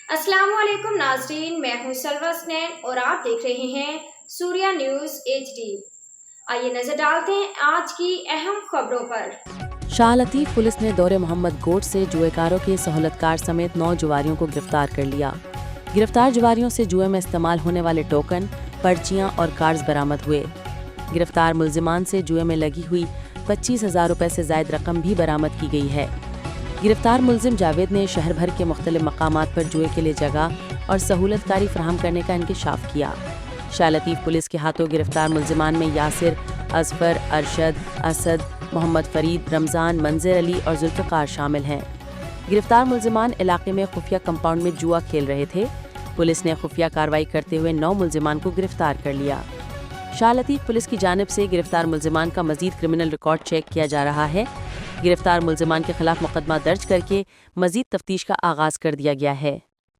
अस्सलाम वालेकुम नाजरीन, मैं हूं सलवा स्नैन और आप देख रहे हैं सूर्या न्यूज़ HD। आइए नजर डालते हैं आज की अहम खबरों पर। शाह लतीफ पुलिस ने दौरे मोहम्मद गोट से जुएकारों के सहूलतकार समेत 9 जुआरियों को गिरफ्तार कर लिया। गिरफ्तार जुआरियों से जुए में इस्तेमाल होने वाले टोकन, पर्चियां और कार्ड्स बरामद हुए। गिरफ्तार मुल्जिमान से जुए में लगी हुई 25,000 रुपए से ज़ायद रकम भी बरामद की गई है। गिरफ्तार मुल्जिम जावेद ने शहर भर के मुख्तलिफ मकामात पर जुए के लिए जगह और सहूलतकारी फराहम करने का इंकशाफ किया। शाह लतीफ पुलिस के हाथों गिरफ्तार मुल्जिमान में यासिर, अजफर, अरशद, असद, मोहम्मद फरीद, रमज़ान, मंजर अली और जुल्फ़िकार शामिल हैं। गिरफ्तार मुल्जिमान इलाके में खुफिया कंपाउंड में जुआ खेल रहे थे। पुलिस ने खुफिया कार्रवाई करते हुए 9 मुल्जिमान को गिरफ्तार कर लिया। शाह लतीफ पुलिस की जानिब से गिरफ्तार मुल्जिमान का मजीद क्रिमिनल रिकॉर्ड चेक किया जा रहा है। गिरफ्तार मुल्जिमान के खिलाफ मुकदमा दर्ज करके मजीद तफ्तीश का आगाज़ कर दिया गया है।